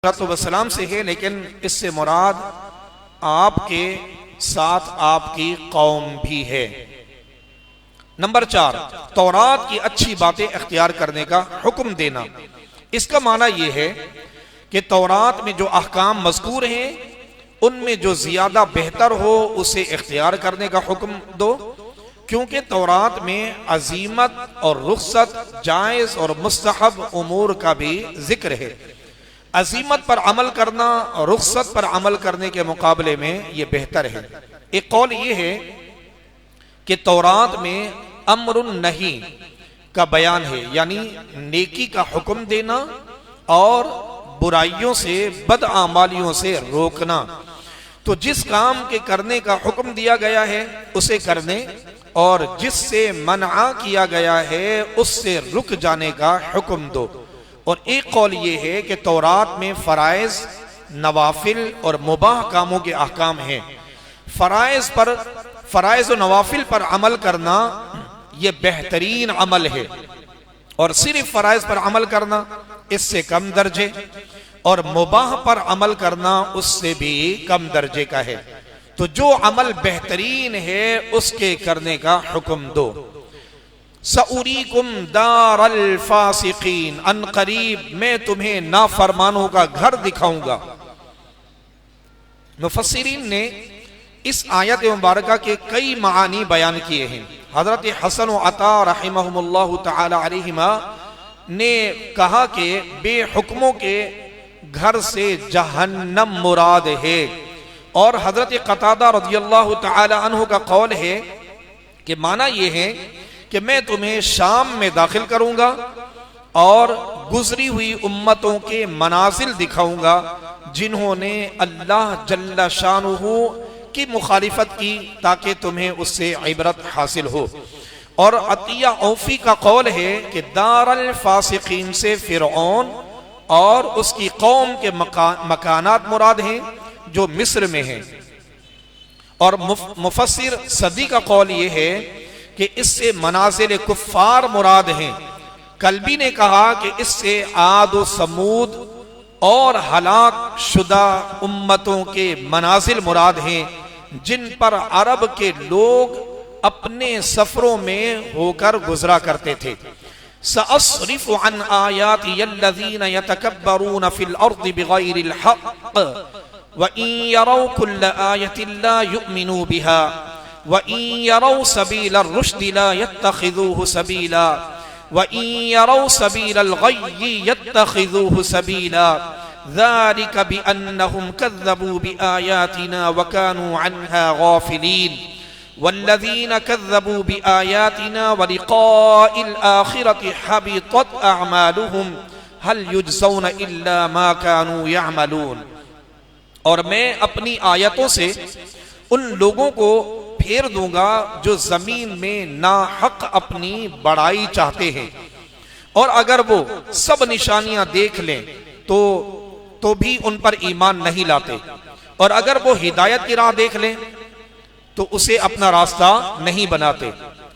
वसलाम से है, लेकिन इससे मुराद आपके साथ आपकी कौम भी है। नंबर 4, तौरात की अच्छी बातें इख्तियार करने का हुक्म देना। इसका माना यह है कि तौरात में जो अहकाम मज़कूर हैं उनमें जो ज्यादा बेहतर हो उसे इख्तियार करने का हुक्म दो, क्योंकि तौरात में अजीमत और रुख्सत, जायज़ और मुस्तहब उमूर का भी जिक्र है। अजीमत पर अमल करना और रुख्सत पर अमल करने के मुकाबले में यह बेहतर है। एक कौल यह है कि तौरात में अम्रुन नही का बयान है, यानी नेकी का हुक्म देना और बुराइयों से, बदआमालियों से रोकना। तो जिस काम के करने का हुक्म दिया गया है उसे करने और जिससे मना किया गया है उससे रुक जाने का हुक्म दो। और एक कौल ये है कि तौरात में फराइज, नवाफिल और मुबाह कामों के अहकाम हैं। फराइज और नवाफिल पर अमल करना यह बेहतरीन अमल है, और सिर्फ फराइज पर अमल करना इससे कम दर्जे, और मुबाह पर अमल करना उससे भी कम दर्जे का है। तो जो अमल बेहतरीन है उसके करने का हुक्म दो। सऊरीकुम दारल फासिकीन, अन करीब मैं तुम्हें नाफरमानों का घर दिखाऊंगा। मुफस्सिरीन ने इस आयत मुबारका के कई मानी बयान किए हैं। हजरत हसन व अता रहमहुमुल्लाह तआला अलैहिमा ने कहा कि बेहुक्मों के घर से जहन्नम मुराद है, और हजरत कतादा रज़ियल्लाहु तआला अन्हु का कौल है कि माना यह है कि मैं तुम्हें शाम में दाखिल करूंगा और गुजरी हुई उम्मतों के मनाजिल दिखाऊंगा जिन्होंने अल्लाह जल्ला शानुहु की मुखालिफत की, ताकि तुम्हें उससे इबरत हासिल हो। और अतिया औफी का कौल है कि दारल फासिकीन से फिरऔन और उसकी कौम के मकानात मुराद हैं जो मिस्र में हैं। और मुफस्सिर सदी का कौल ये है कि इससे मनाजिल कुफ्फार मुराद हैं। कल्बी ने कहा कि इससे आद व समूद और हलाक शुदा उम्मतों के मनाजिल मुराद हैं जिन पर अरब के लोग अपने सफरों में होकर गुजरा करते थे। सअस्रिफु अन आयाति यल्लज़ीना यतकब्बरून फिल अर्दि बिगैरिल हक़ व इन यरौ कुल्ल आयतिन ला युमिनू बिहा व इन यरौ सबीलर रुश्दि ला यत्तखिज़ूहु सबीला व इन यरौ सबीलल गय्यि यत्तखिज़ूहु सबीला ज़ालिक बिअन्नहुम कज़्ज़बू बिआयातिना व कानू अन्हा गाफिलीन वल्लज़ीना कज़्ज़बू बिआयातिना व लिक़ाइल आखिरति हबितत अअमालुहुम हल युजज़ौना इल्ला मा कानू यअमलून। और मैं अपनी आयतों से उन लोगों को फेर दूंगा जो जमीन में नाहक अपनी बड़ाई चाहते हैं, और अगर वो सब निशानियां देख लें तो भी उन पर ईमान नहीं लाते, और अगर वो हिदायत की राह देख लें तो उसे अपना रास्ता नहीं बनाते,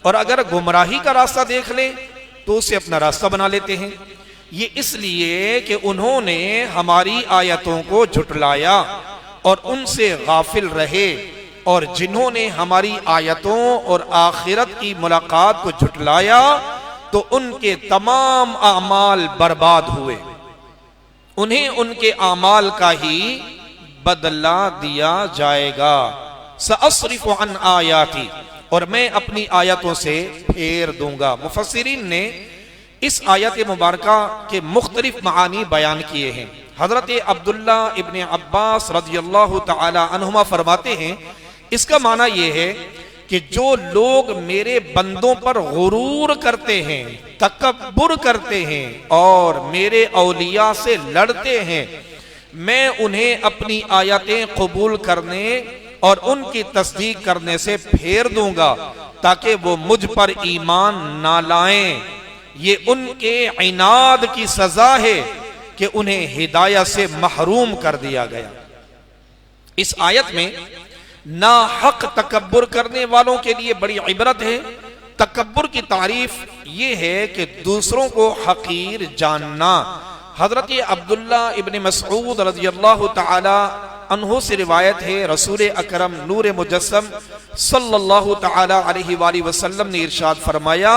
और अगर गुमराही का रास्ता देख लें तो उसे अपना रास्ता बना लेते हैं। ये इसलिए कि उन्होंने हमारी आयतों को झुटलाया और उनसे गाफिल रहे, और जिन्होंने हमारी आयतों और आखिरत की मुलाकात को झुटलाया तो उनके तमाम आमाल बर्बाद हुए, उन्हें उनके आमाल का ही बदला दिया जाएगा। सअस्रिफु अन आयाती, और मैं अपनी आयतों से फेर दूंगा। मुफस्सिरीन ने इस आयत मुबारका के मुख्तलिफ मानी बयान किए हैं। हजरत अब्दुल्ला इब्ने अब्बास रज़ियल्लाहु तआला अन्हुमा फरमाते हैं, इसका माना यह है कि जो लोग मेरे बंदों पर गुरूर करते हैं, तकब्बुर करते हैं और मेरे औलिया से लड़ते हैं, मैं उन्हें अपनी आयतें कबूल करने और उनकी तस्दीक करने से फेर दूंगा ताकि वो मुझ पर ईमान ना लाएं। ये उनके इनाद की सजा है कि उन्हें हिदायत से महरूम कर दिया गया। इस आयत में ना हक तकब्बुर करने वालों के लिए बड़ी इबरत है। तकब्बुर की तारीफ ये है कि दूसरों को हकीर जानना, हजरत अब्दुल्ला इब्न मसऊद रज़ियल्लाहु ताला अन्हु से रिवायत है, रसूल अकरम नूर मुजस्सम सल्लल्लाहु ताला अलैहि वसल्लम ने इरशाद फरमाया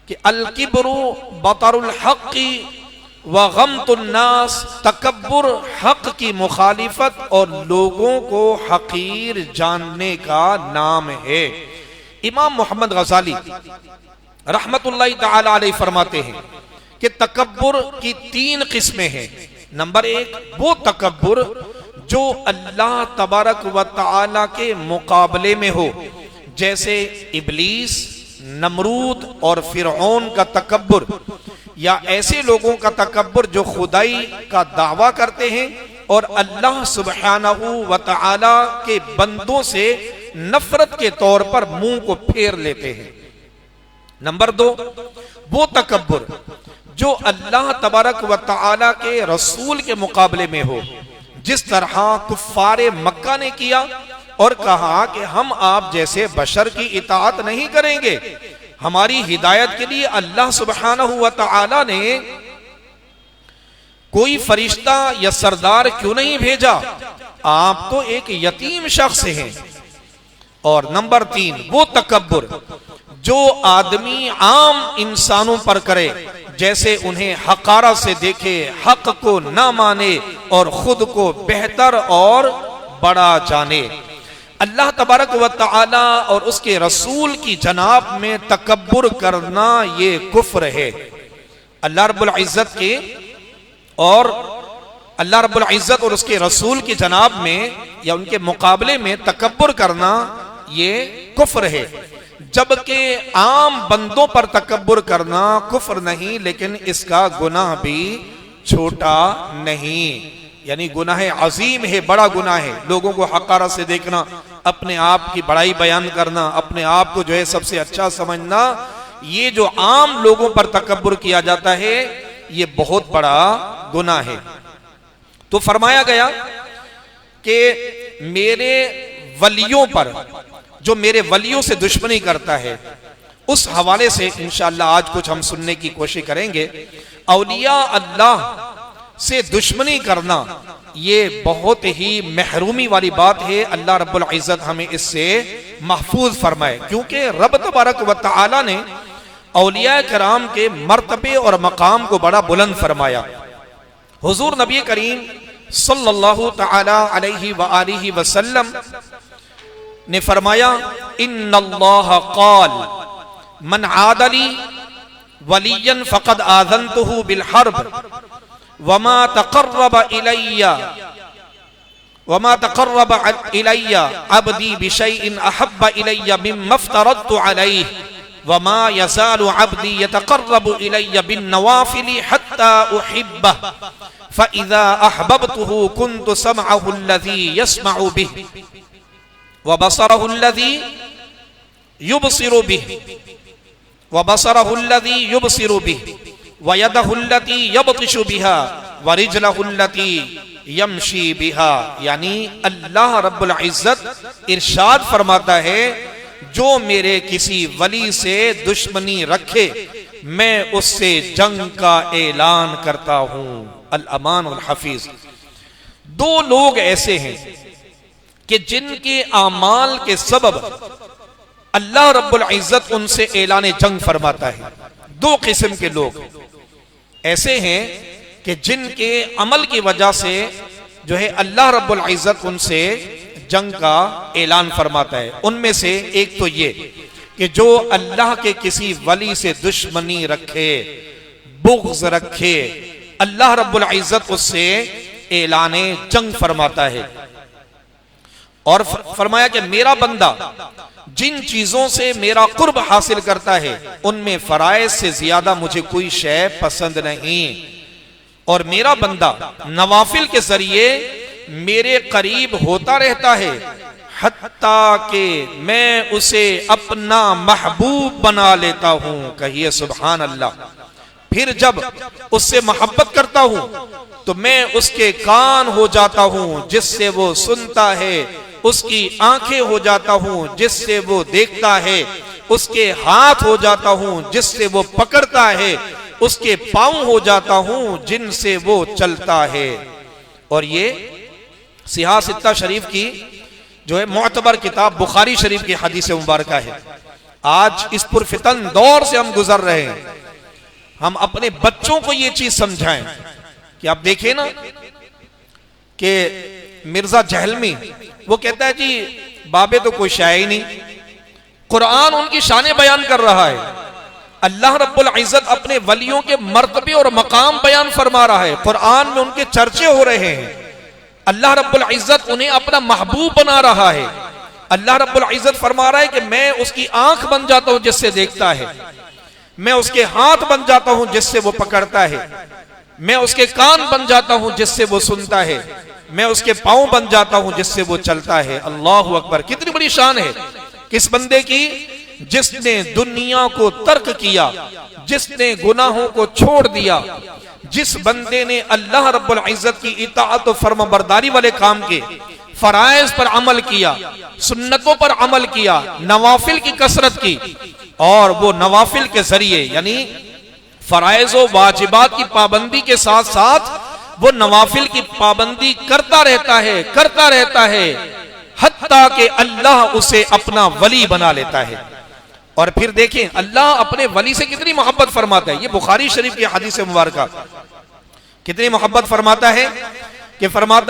कि अल किब्रु बतरुल हक़्क़ि व गम्तुन नास, तकब्बुर हक की मुखालिफत और लोगों को हकीर जानने का नाम है। इमाम मोहम्मद गजाली रहमतुल्लाहि ताला अलैहि फरमाते हैं कि तकब्बुर की 3 किस्में हैं। नंबर 1 वो तकब्बुर जो अल्लाह तबारक व तआला के मुकाबले में हो, जैसे इब्लीस, नमरूद और फिरौन का तकब्बुर, या ऐसे लोगों का तकब्बुर जो खुदाई का दावा करते हैं और अल्लाह सुब्हानहू व तआला के बंदों से नफरत के तौर पर मुंह को फेर लेते हैं। नंबर 2 वो तकब्बुर जो अल्लाह तबारक व तआला के रसूल के मुकाबले में हो, जिस तरह कुफ्फारे मक्का ने किया और कहा कि हम आप जैसे बशर की इताअत नहीं करेंगे, हमारी हिदायत के लिए अल्लाह सुब्हानहू व तआला ने कोई फरिश्ता या सरदार क्यों नहीं भेजा, आप तो एक यतीम शख्स हैं। और नंबर 3 वो तकब्बुर जो आदमी आम इंसानों पर करे, जैसे उन्हें हकारा से देखे, हक को ना माने और खुद को बेहतर और बड़ा जाने। अल्लाह तबारक व तआला और उसके रसूल की जनाब में तकब्बुर करना ये कुफ्र है। अल्लाह रब्बुल इज्जत के और अल्लाह रब्बुल इज्जत और उसके रसूल की जनाब में या उनके मुकाबले में तकब्बुर करना ये कुफ्र है, जबकि आम बंदों पर तकब्बुर करना कुफ्र नहीं, लेकिन इसका गुनाह भी छोटा नहीं, यानी गुनाह अजीम है, बड़ा गुनाह है। लोगों को हकारा से देखना, अपने आप की बड़ाई बयान करना, अपने आप को जो है सबसे अच्छा समझना, ये जो आम लोगों पर तकब्बुर किया जाता है ये बहुत बड़ा गुनाह है। तो फरमाया गया कि मेरे वलियों पर, जो मेरे वलियों से दुश्मनी करता है, उस हवाले से इंशाअल्लाह आज कुछ हम सुनने की कोशिश करेंगे। औलिया अल्लाह से दुश्मनी करना ये बहुत ही महरूमी वाली बात है। अल्लाह रब्बुल इज्जत हमें इससे महफूज फरमाए, क्योंकि रब तबारक व तआला ने औलिया कराम के मर्तबे और मकाम को बड़ा बुलंद फरमाया। हुजूर नबी करीम सल्लल्लाहु तआला अलैहि व आलिहि वसल्लम ने फरमाया, इन्नल्लाह क़ाल मन आदली वलियन फ़क़द आज़नतुहु बिल हर्ब वमा तक़र्रब इलैया अब्दी बिशैइन अहब्ब इलैया मिम्मा फ़्तरद्तु अलैहि वमा यज़ालु अब्दी यतक़र्रबु इलैया बिन नवाफ़िल हत्ता उहिब्बह फ़इज़ा अहबब्तुहु कुन्तु समअहु अल्लज़ी यस्मअु बिहि व बसरहु अल्लज़ी युबसिरु बिहि व बसरहु अल्लज़ी युबसिरु बिहि व यदहु अल्लती यबतिशु बिहा व रिजलहु अल्लती यमशी बिहा। यानी अल्लाह रब्बुल इज्जत इरशाद फरमाता है, जो मेरे किसी वली से दुश्मनी रखे मैं उससे जंग का ऐलान करता हूं। अल अमान वल हफीज। 2 लोग ऐसे हैं कि जिनके आमाल के सबब अल्लाह रब्बुल इज्जत उनसे ऐलान जंग फरमाता है। 2 किस्म के लोग ऐसे हैं कि जिनके अमल की वजह से जो है अल्लाह रब्बुल इज्जत उनसे जंग का ऐलान फरमाता है। उनमें से एक तो ये कि जो अल्लाह के किसी वली से दुश्मनी रखे, बुग़्ज़ रखे, अल्लाह रब्बुल इज्जत उससे ऐलान जंग फरमाता है। और फरमाया कि मेरा बंदा जिन चीजों से मेरा कुर्ब हासिल करता है उनमें फराइज से ज्यादा मुझे कोई शय पसंद नहीं, और मेरा बंदा नवाफिल के जरिए मेरे करीब होता रहता है हत्ता कि मैं उसे अपना महबूब बना लेता हूं। कहिए सुभान अल्लाह। फिर जब उससे मोहब्बत करता हूं तो मैं उसके कान हो जाता हूं जिससे वो सुनता है, उसकी आंखें हो जाता हूं जिससे वो देखता है, उसके हाथ हो जाता हूं जिससे वो पकड़ता है, उसके पांव हो जाता हूं जिनसे वो चलता है। और ये सिहा सित्ता शरीफ की जो है मोतबर किताब बुखारी शरीफ की हदीस मुबारक है। आज इस पुरफितन दौर से हम गुजर रहे हैं, हम अपने बच्चों को ये चीज समझाएं कि आप देखें ना कि मिर्जा जहलमी वो कहता है जी बाबे तो कोई शाय ही नहीं, कुरान उनकी शाने बयान कर रहा है। अल्लाह रब्बुल इज्जत अपने वलियों के मर्तबे और मकाम बयान फरमा रहा है, कुरान में उनके चर्चे हो रहे हैं। अल्लाह रब्बुल इज्जत उन्हें अपना महबूब बना रहा है। अल्लाह रब्बुल इज्जत फरमा रहा है कि मैं उसकी आंख बन जाता हूं जिससे देखता है, मैं उसके हाथ बन जाता हूं जिससे वो पकड़ता है, मैं उसके कान बन जाता हूं जिससे वो सुनता है, मैं उसके पांव बन जाता हूं जिससे वो चलता है। अल्लाह अकबर, कितनी बड़ी शान है किस बंदे की, जिसने दुनिया को तर्क किया, जिसने गुनाहों को छोड़ दिया, जिस बंदे ने अल्लाह रब्बुल इज्जत की इताअत और फर्माबरदारी वाले काम के, फराइज पर अमल किया, सुन्नतों पर अमल किया, नवाफिल की कसरत की, और वो नवाफिल के जरिए यानी फराइज और वाजिबात की पाबंदी के साथ साथ वो नवाफिल की पाबंदी करता रहता है हत्ता कि अल्लाह उसे अपना वली बना लेता है। और फिर देखें अल्लाह अपने वली से कितनी मोहब्बत फरमाता है। ये बुखारी शरीफ की हदीस मुबारक कितनी मोहब्बत फरमाता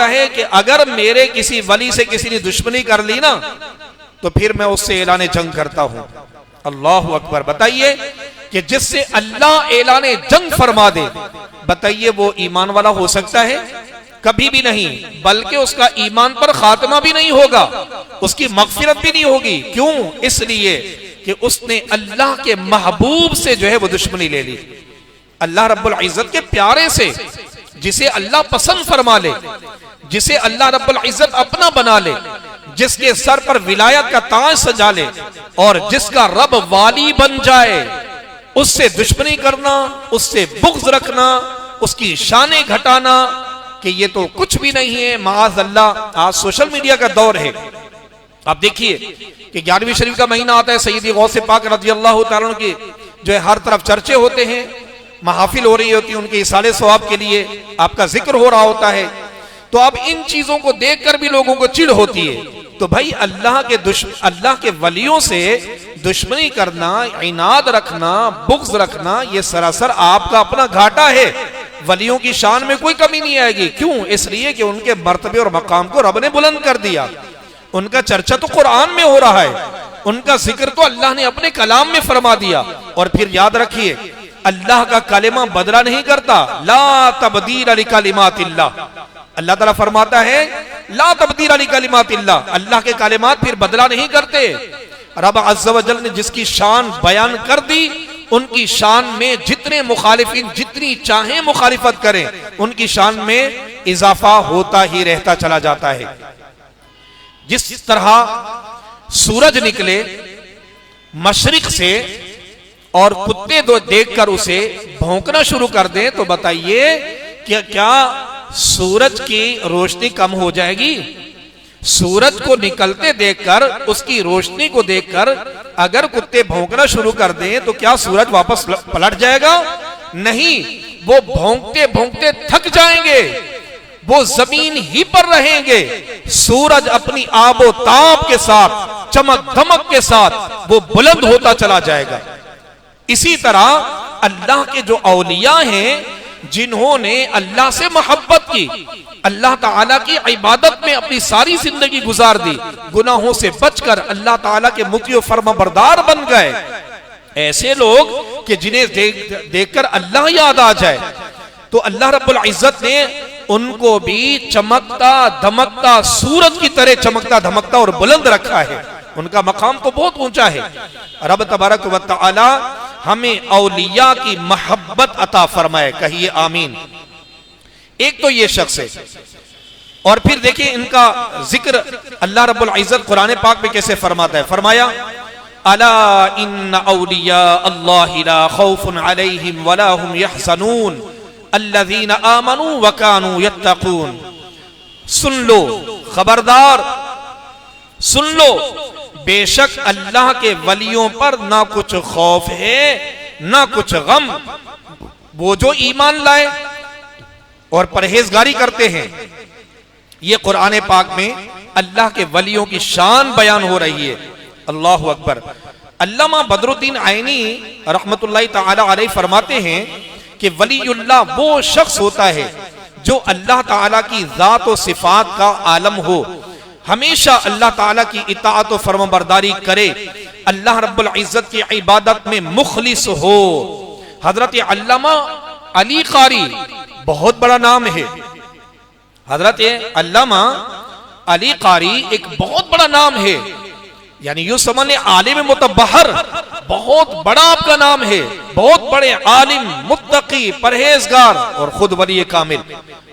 है कि अगर मेरे किसी वली से किसी ने दुश्मनी कर ली ना तो फिर मैं उससे ऐलान जंग करता हूं। अल्लाह अकबर, बताइए कि जिससे अल्लाह ऐलान जंग फरमा दे, बताइए वो ईमान वाला हो सकता है? कभी भी नहीं, बल्कि उसका ईमान पर खात्मा भी नहीं होगा, उसकी मगफिरत भी नहीं होगी। क्यों? इसलिए कि उसने अल्लाह के महबूब से जो है वो दुश्मनी ले ली, अल्लाह रब्बुल इज्जत के प्यारे से, जिसे अल्लाह पसंद फरमा ले, जिसे अल्लाह रब्बुल इज्जत अपना बना ले, जिसके सर पर विलायत का ताज सजा ले और जिसका रब वाली बन जाए, उससे दुश्मनी करना, उससे बुग़्ज़ रखना, उसकी शाने घटाना कि ये तो कुछ भी नहीं है। माज़ अल्लाह, आज सोशल मीडिया का दौर है। आप देखिए कि 11वीं शरीफ का महीना आता है, सैयदी गौसे पाक रज़ियल्लाहु ताला अन्हु की जो है हर तरफ चर्चे होते हैं, महफिल हो रही होती है, उनके इसाले सवाब के लिए आपका जिक्र हो रहा होता है। तो अब इन चीजों को देखकर भी लोगों को चिढ़ होती है। तो भाई अल्लाह के वलियों से दुश्मनी करना, इनाद रखना, बुग़्ज़ रखना, ये सरासर आपका अपना घाटा है। वलियों की शान में कोई कमी नहीं आएगी। क्यों? इसलिए कि उनके मर्तबे और मकाम को रब ने बुलंद कर दिया। उनका चर्चा तो कुरान में हो रहा है, उनका जिक्र तो अल्लाह ने अपने कलाम में फरमा दिया। और फिर याद रखिए, अल्लाह का कलिमा बदला नहीं करता। ला तब्दील लिकलिमातिल्लाह, अल्लाह ताला फरमाता है ला तब्दील लिकलिमातिल्लाह, अल्लाह के कलिमात फिर बदला नहीं करते। रब अज़्ज़ व जल ने जिसकी शान बयान कर दी, उनकी शान में जितने मुखालिफिन जितनी चाहे मुखालिफत करें, उनकी शान में इजाफा होता ही रहता चला जाता है। जिस तरह सूरज निकले मशरिक से और कुत्ते दो देखकर उसे भौंकना शुरू कर दें, तो बताइए कि क्या सूरज की रोशनी कम हो जाएगी? सूरज को निकलते देखकर, उसकी रोशनी को देखकर अगर कुत्ते भौंकना शुरू कर दें तो क्या सूरज वापस पलट जाएगा? नहीं, वो भौंकते भौंकते थक जाएंगे, वो जमीन ही पर रहेंगे। सूरज अपनी आबो ताब के साथ, चमक धमक के साथ वो बुलंद होता चला जाएगा। इसी तरह अल्लाह के जो औलिया हैं, जिन्होंने अल्लाह से मोहब्बत की, अल्लाह ताला की इबादत में अपनी सारी जिंदगी गुजार दी, गुनाहों से बचकर अल्लाह ताला के मुती फर्माबरदार बन गए, ऐसे लोग कि जिन्हें देखकर अल्लाह याद आ जाए, तो अल्लाह रब्बुल इज्जत ने उनको भी चमकता धमकता सूरज की तरह चमकता धमकता और बुलंद रखा है। उनका मकाम तो बहुत ऊंचा है। रब तबारक व तआला हमें औलिया की मोहब्बत अता फरमाए, कहिए आमीन। एक तो ये शख्स है, और फिर देखिए इनका जिक्र अल्लाह रब्बुल इज्जत कुरान पाक में कैसे फरमाता है। फरमाया अला इन्न औलिया अल्लाहि ला खौफुन अलैहिम वला हुम यहज़नून अल्लज़ीना आमनू व कानू यत्तकून। सुन लो, खबरदार सुन लो, बेशक अल्लाह के वलियों पर ना कुछ खौफ है ना कुछ गम, वो जो ईमान लाए और परहेजगारी करते हैं। ये कुरान पाक में अल्लाह के वलियों की शान बयान हो रही है। अल्लाह अकबर। अल्लामा बदरुद्दीन आइनी रहमतुल्लाहि ताला अलैहि फरमाते हैं कि वलीउल्लाह वो शख्स होता है जो अल्लाह ताला की जात और सिफात का आलम हो, हमेशा अल्लाह ताला की इताअत और फर्माबरदारी करे, अल्लाह रब्बुल इज्जत की इबादत में मुखलिस हो। हजरत अल्लामा अली कारी बहुत बड़ा नाम है। हजरत अल्लामा अली कारी एक बहुत बड़ा नाम है, यानी यूं समझ ले आलिम मुतबहर, बहुत बड़ा आपका नाम है, बहुत बड़े आलिम, मुत्तकी, परहेजगार और खुद वली कामिल।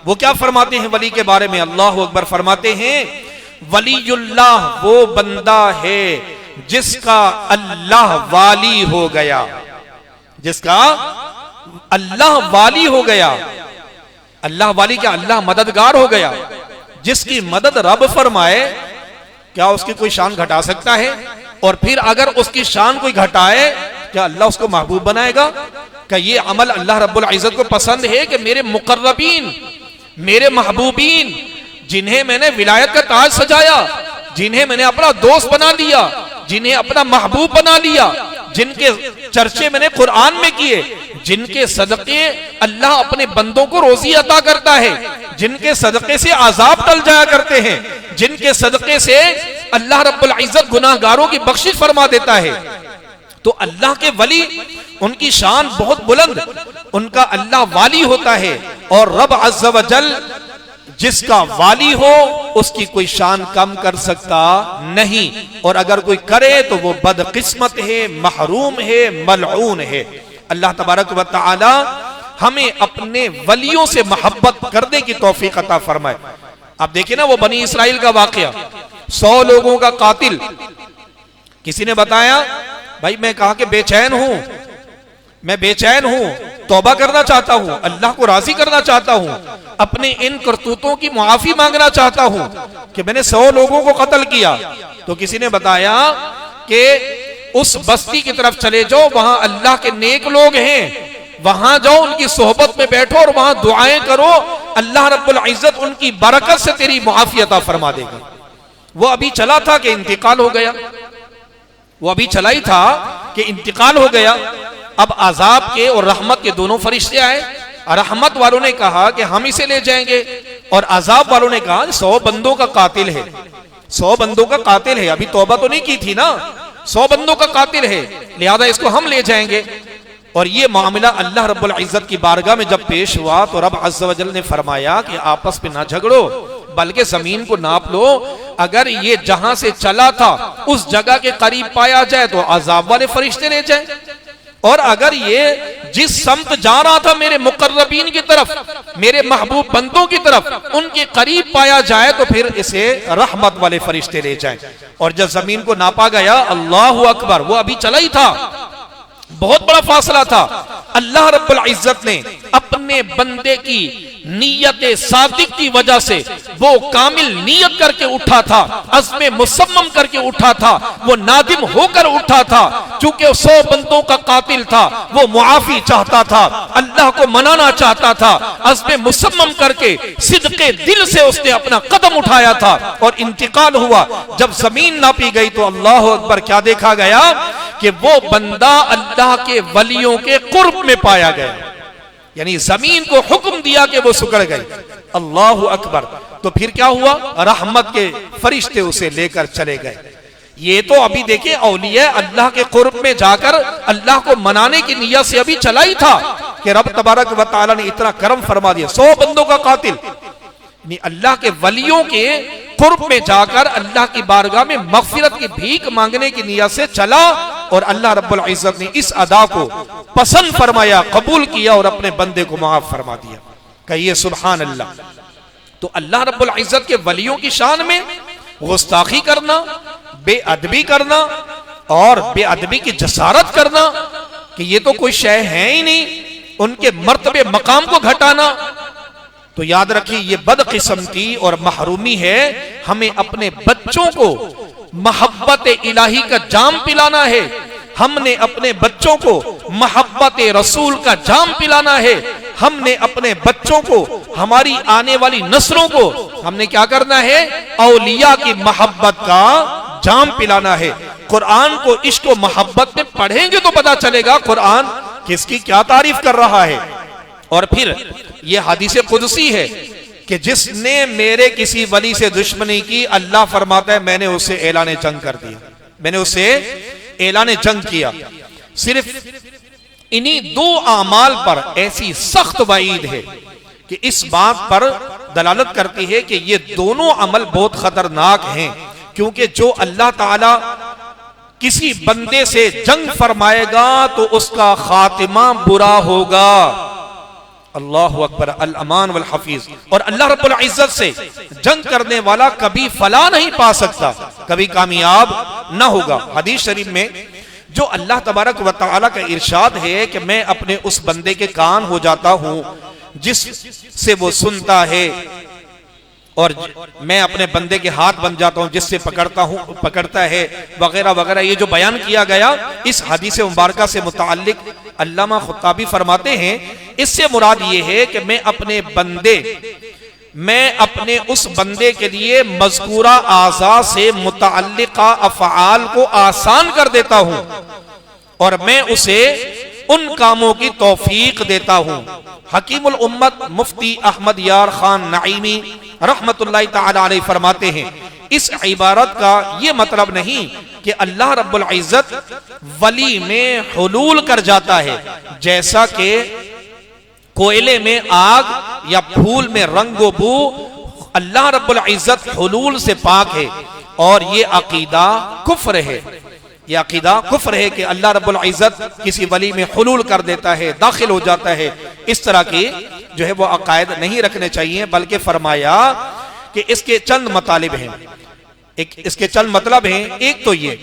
वो क्या फरमाते हैं वली के बारे में? अल्लाह अकबर। फरमाते हैं वलीउल्लाह वो बंदा है जिसका अल्लाह वाली हो गया, जिसका अल्लाह वाली हो गया। अल्लाह वाली क्या? अल्लाह मददगार हो गया। जिसकी मदद रब फरमाए, क्या उसकी कोई शान घटा सकता है? और फिर अगर उसकी शान कोई घटाए, क्या अल्लाह उसको महबूब बनाएगा? क्या ये अमल अल्लाह रब्बुल इज्जत को पसंद है कि मेरे मुकर्रबीन, मेरे महबूबीन, जिन्हें मैंने विलायत का ताज सजाया, जिन्हें मैंने अपना दोस्त बना लिया, जिन्हें अपना महबूब बना लिया, जिनके चर्चे मैंने कुरान में किए, जिनके सदके अल्लाह अपने बंदों को रोजी अता करता है, जिनके सदके से आजाब टल जाया करते हैं, जिनके सदके से अल्लाह रब्बुल इज्जत गुनाहगारों की बख्शिश फरमा देता है। तो अल्लाह के वली, उनकी शान बहुत बुलंद, उनका अल्लाह वाली होता है। और रब अज़्ज़ व जल जिसका वाली हो उसकी कोई शान कम कर सकता नहीं, और अगर कोई करे तो वो बदकिस्मत है, महरूम है, मलऊन है। अल्लाह तबारक व तआला हमें अपने वलियों से मोहब्बत करने की तौफीक अता फरमाए। आप देखिए ना वो बनी इसराइल का वाकया, 100 लोगों का कातिल। किसी ने बताया भाई मैं कहा कि बेचैन हूं, मैं बेचैन हूं, तौबा करना चाहता हूं, अल्लाह को राजी करना चाहता हूं, अपने इन करतूतों की मुआफी मांगना चाहता हूं कि मैंने 100 लोगों को कत्ल किया। तो किसी ने बताया कि उस बस्ती की तरफ चले जाओ, वहां अल्लाह के नेक लोग हैं, वहां जाओ, उनकी सोहबत में बैठो और वहां दुआएं करो, अल्लाह रब्बुल इज्जत उनकी बरकत से तेरी मुआफी अता फरमा देगा। वो अभी चला था कि इंतकाल हो गया, वो अभी चला ही था कि इंतकाल हो गया। अब अजाब के और रहमत के दोनों फरिश्ते आए। रहमत वालों ने कहा कि हम इसे ले जाएंगे, और अजाब वालों ने कहा 100 बंदों का कातिल है, 100 बंदों का कातिल है, अभी तौबा तो नहीं की थी ना, 100 बंदों का कातिल है, लिहाजा इसको हम ले जाएंगे। और ये मामला अल्लाह रब्बुल इज्जत की बारगाह में जब पेश हुआ तो रब अज़्ज़ व जल ने फरमाया कि आपस में ना झगड़ो, बल्कि जमीन को नाप लो, अगर ये जहां से चला था उस जगह के करीब पाया जाए तो अजाब वाले फरिश्ते ले जाए, और अगर ये जिस समत जा रहा था मेरे मुकर्रबीन की तरफ, मेरे महबूब बंदों की तरफ, उनके करीब पाया जाए तो फिर इसे रहमत वाले फरिश्ते ले जाएं। और जब जमीन को नापा गया, अल्लाह अकबर, वो अभी चला ही था, बहुत बड़ा फासला था। अल्लाह रब्बुल इज्जत ने अपने बंदे की नीयत सादिक की वजह से, वो कामिल नीयत करके उठा था, अज़्म मुसम्मम करके उठा था, वो नादिम होकर उठा था, चूंकि 100 बंदों का कातिल था, वो मुआफी चाहता था, अल्लाह को मनाना चाहता था, अज़्म मुसम्मम करके सिद्के दिल से उसने अपना कदम उठाया था और इंतकाल हुआ। जब जमीन नापी गई तो अल्लाह अकबर, क्या देखा गया कि वो बंदा अल्लाह के वलियों के कुर्ब में पाया गया, यानी जमीन को हुक्म दिया कि वो सुकड़ गई। अल्लाह अकबर। तो फिर क्या हुआ? रहमत के फरिश्ते उसे लेकर चले गए। ये तो अभी देखिए औलिया अल्लाह के कुर्ब में जाकर अल्लाह को मनाने की नियत से अभी चला ही था कि रब तबारक व तआला ने इतना करम फरमा दिया, 100 बंदों का कातिल अल्लाह के वलियों के कुर्ब में जाकर अल्लाह की बारगाह में मगफिरत की भीख मांगने की नियत से चला, और अल्लाह रब्बुल इज्जत ने इस अदा को पसंद फरमाया, कबूल किया और अपने बंदे को माफ फरमा दिया। कहिए सुभान अल्लाह। तो अल्लाह रब्बुल इज्जत के वलियों की शान में गुस्ताखी करना, बेअदबी करना और बेअदबी की जसारत करना कि ये तो कोई शय है ही नहीं, उनके मर्तबे मकाम को घटाना, तो याद रखिए ये बदकिस्मती और महरूमी है। हमें अपने बच्चों को मोहब्बत इलाही का जाम पिलाना है, हमने अपने बच्चों को मोहब्बत रसूल का जाम पिलाना है, हमने अपने बच्चों को, हमारी आने वाली नस्लों को हमने क्या करना है, औलिया की मोहब्बत का जाम पिलाना है। कुरान को इश्क व मोहब्बत में पढ़ेंगे तो पता चलेगा कुरान किसकी क्या तारीफ कर रहा है। और फिर यह हदीस कुदसी है कि जिसने मेरे किसी वली से दुश्मनी की, अल्लाह फरमाता है मैंने उसे ऐलान जंग कर दिया, मैंने उसे ऐलान जंग किया। सिर्फ इन्हीं दो आमाल पर ऐसी सख्त वईद है कि इस बात पर दलालत करती है कि ये दोनों अमल बहुत खतरनाक हैं, क्योंकि जो अल्लाह ताला किसी बंदे से जंग फरमाएगा तो उसका खातिमा बुरा होगा। अल्लाहु अकबर, अल अमान वल हफीज। और अल्लाह रब्बुल इज्जत से जंग करने वाला कभी फला नहीं पा सकता, कभी कामयाब ना होगा। हदीस शरीफ में जो अल्लाह तबारक व तआला का इरशाद है कि मैं अपने उस बंदे के कान हो जाता हूं जिससे वो सुनता है, और मैं अपने बंदे के हाथ बन जाता हूं जिससे पकड़ता है, वगैरह वगैरह, ये जो बयान किया गया इस हदीस मुबारका से मुताल्लिक अल्लामा खुत्ताबी फरमाते हैं, इससे मुराद ये है कि मैं अपने उस बंदे के लिए मज़कूरा आज़ा से मुताल्लिका अफ़आल को आसान कर देता हूं और मैं उसे उन कामों की तौफीक देता हूं। हकीमुल उम्मत मुफ्ती अहमद यार खान नईमी रहमतुल्लाहि तआला अलैहि फरमाते हैं, इस इबारत का ये मतलब नहीं कि अल्लाह रब्बुल इज्जत वली में हुलूल कर जाता है, जैसा कि कोयले में आग या फूल में रंगो बू अल्लाह रब्बुल इज्जत हुलूल से पाक है। और ये अकीदा कुफ्र है, ये अकीदा कुफ्र है कि अल्लाह रब्बुल इज्जत किसी वली में हुलूल कर देता है, दाखिल हो जाता है। इस तरह की जो है वो अकायद नहीं रखने चाहिए, बल्कि फरमाया कि इसके चंद मतालिब हैं, इसके चंद मतलब हैं। एक तो ये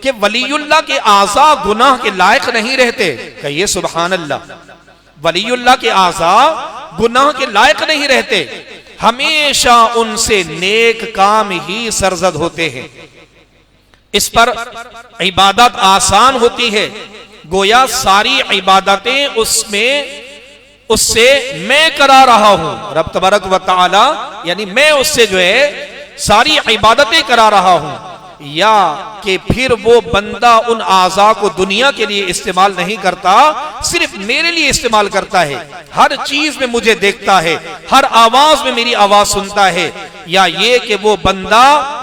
कि वलीउल्लाह के आज़ा गुनाह के लायक नहीं रहते, कहिए सुभान अल्लाह, वलीउल्लाह के आज़ा गुनाह के लायक नहीं रहते, हमेशा उनसे नेक काम ही सरजद होते हैं, इस पर इबादत आसान होती है, गोया सारी इबादतें उससे मैं करा रहा हूं, रब तबारक व तआला यानी मैं उससे जो है सारी इबादतें करा रहा हूं। या कि फिर वो बंदा उन आज़ा को दुनिया के लिए इस्तेमाल नहीं करता, सिर्फ मेरे लिए इस्तेमाल करता है, हर चीज में मुझे देखता है, हर आवाज में मेरी आवाज सुनता है। या ये कि वो बंदा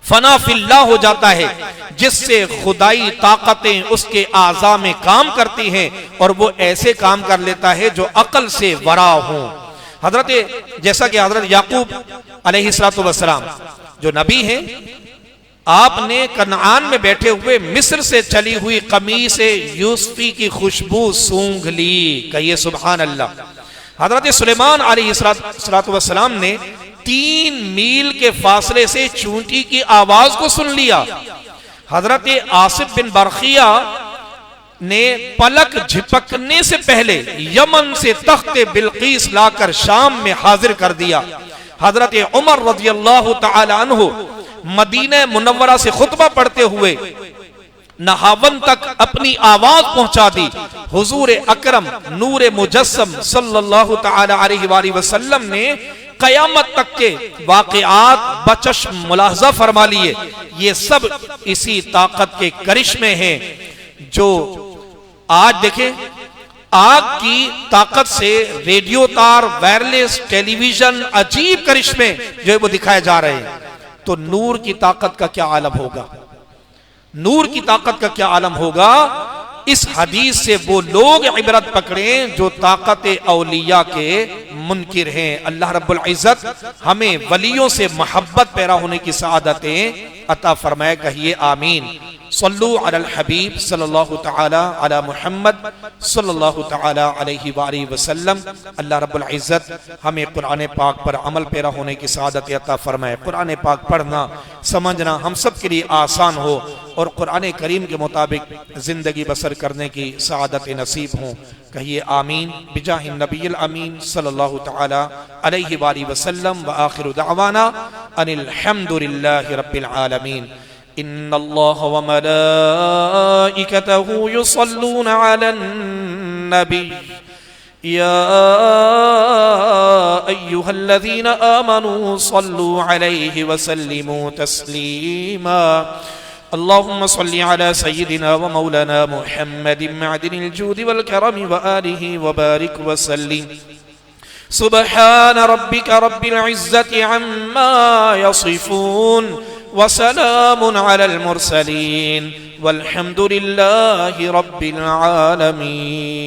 फना फिल्लाह हो जाता है, जिससे खुदाई ताकतें उसके आज़ा में काम करती हैं और वो ऐसे काम कर लेता है जो अकल से वरा हो। हजरत जैसा कि हजरत याकूब अलैहिस्सलातु वस्सलाम जो नबी हैं, आपने कनान में बैठे हुए मिस्र से चली हुई कमीज यूसुफी की खुशबू सूंघ ली, कहिए सुभान अल्लाह। हजरत सुलेमान अलैहिस्सलातु वस्सलाम ने 3 मील के फासले से चूंटी की आवाज को सुन लिया। हजरत आसिफ बिन बरखिया ने पलक झपकने से पहले यमन से तख्ते बिल्कीस लाकर शाम में हाजिर कर दिया। हजरत उमर रज़ियल्लाहु तआला अन्हु मदीना मुनव्वरा से खुतबा पढ़ते हुए नहावन तक अपनी आवाज पहुंचा दी। हुजूर अकरम नूर मुजस्सम सल्लल्लाहु तआला अलैहि वसल्लम ने कयामत तक के वाक़िआत बचश्म मुलाहजा फरमा लिए। ये सब इसी ताकत के करिश्मे हैं जो आज देखें, आग की ताकत से रेडियो तार, वायरलेस टेलीविजन, अजीब करिश्मे जो है वो दिखाए जा रहे हैं। तो नूर की ताकत का क्या आलम होगा, नूर की ताकत का क्या आलम होगा। इस हदीस से वो लोग इबरत पकड़ें जो ताकत औलिया के मुनकिर हैं। अल्लाह रब्बुल इज्जत हमें वलियों से मोहब्बत पैदा होने की सआदतें अता फरमाए, कहिए आमीन। सल्लु अलल हबीब सल्लल्लाहु तआला अला मुहम्मद सल्लल्लाहु तआला अलैहि वाली वसल्लम। अल्लाह रब्बुल इज्जत हमें कुरान पाक पर अमल पैरा होने की सआदत अता फरमाए। कुरान पाक पढ़ना समझना हम सब के लिए आसान हो और कुरान करीम के मुताबिक जिंदगी बसर करने की सआदत नसीब हो, कहिए आमीन। बिजाहि नबील अमीन सल्लल्लाहु तआला अलैहि वाली वसल्लम व आखिरु दअवाना अनिल हम्दुलिल्लाहि रब्बिल आलमीन। इन्नल्लाह व मलाइकतहु युसल्लूना अलन नबी या अय्युहल्लज़ीना आमनू सल्लू अलैहि व सल्लिमू तस्लीमा अल्लाहुम्मा सल्लि अला सय्यिदिना व मौलाना मुहम्मदिन मअदिनिल जूदि वल करमि व आलिहि व बारिक व सल्लिम सुब्हान रब्बिका रब्बिल इज्जति अम्मा यसिफून व सलामुन अलल मुरसलीन वल्हम्दुलिल्लाहि रब्बिल आलमीन।